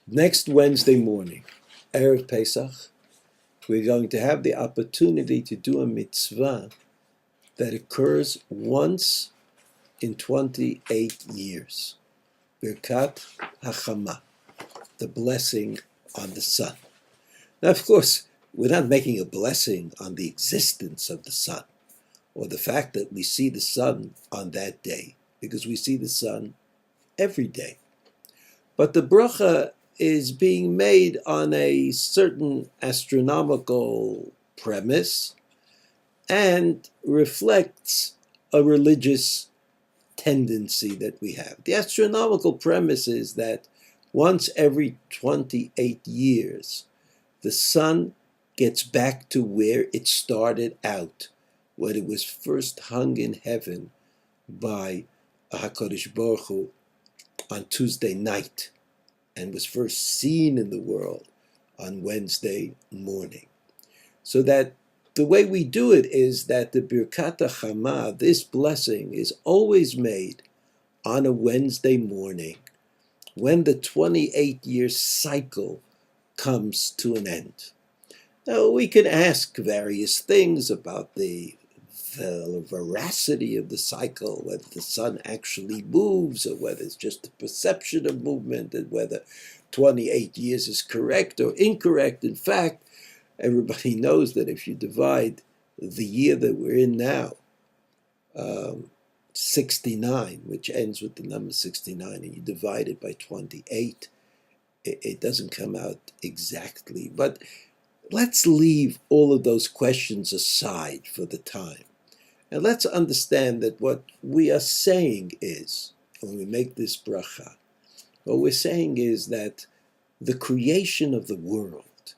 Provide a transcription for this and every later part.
Next Wednesday morning, Erev Pesach, we're going to have the opportunity to do a mitzvah that occurs once in 28 years. Birkat HaChama, the blessing on the sun. Now, of course, we're not making a blessing on the existence of the sun or the fact that we see the sun on that day, because we see the sun every day. But the bracha is being made on a certain astronomical premise and reflects a religious tendency that we have. The astronomical premise is that once every 28 years, the sun gets back to where it started out, when it was first hung in heaven by HaKadosh Baruch Hu on Tuesday night, and was first seen in the world on Wednesday morning. So that the way we do it is that the Birkat HaChama, this blessing, is always made on a Wednesday morning when the 28-year cycle comes to an end. Now, we can ask various things about the veracity of the cycle, whether the sun actually moves or whether it's just the perception of movement, and whether 28 years is correct or incorrect. In fact, everybody knows that if you divide the year that we're in now, 69, which ends with the number 69, and you divide it by 28, it doesn't come out exactly. But let's leave all of those questions aside for the time. And let's understand that what we are saying is, when we make this bracha, what we're saying is that the creation of the world,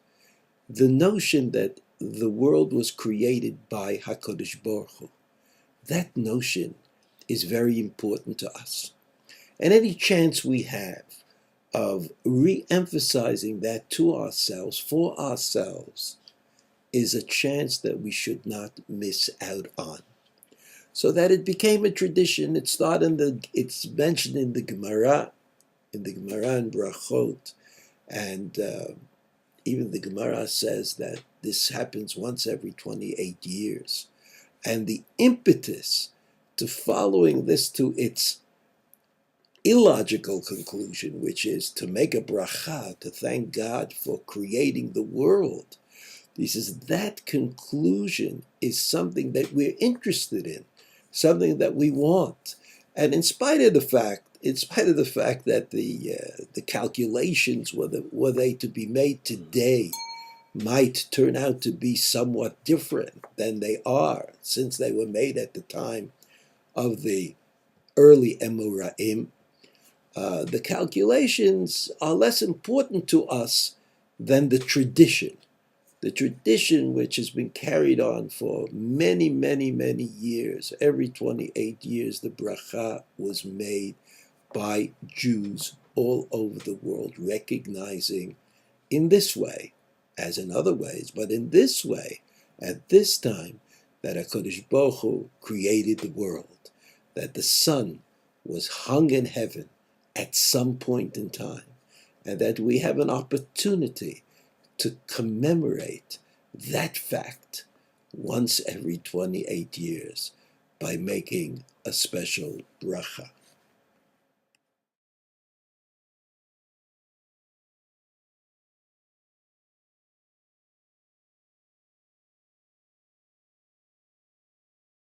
the notion that the world was created by HaKadosh Baruch Hu, that notion is very important to us. And any chance we have of re-emphasizing that to ourselves, for ourselves, is a chance that we should not miss out on. So that it became a tradition. It's mentioned in the Gemara, and Brachot, and even the Gemara says that this happens once every 28 years. And the impetus to following this to its illogical conclusion, which is to make a bracha, to thank God for creating the world. He says that conclusion is something that we're interested in, something that we want. And in spite of the fact that the calculations, were they to be made today, might turn out to be somewhat different than they are, since they were made at the time of the early Emoraim, the calculations are less important to us than the tradition which has been carried on for many, many, many years. Every 28 years, the bracha was made by Jews all over the world, recognizing in this way, as in other ways, but in this way, at this time, that HaKadosh Baruch Hu created the world, that the sun was hung in heaven at some point in time, and that we have an opportunity to commemorate that fact once every 28 years by making a special bracha.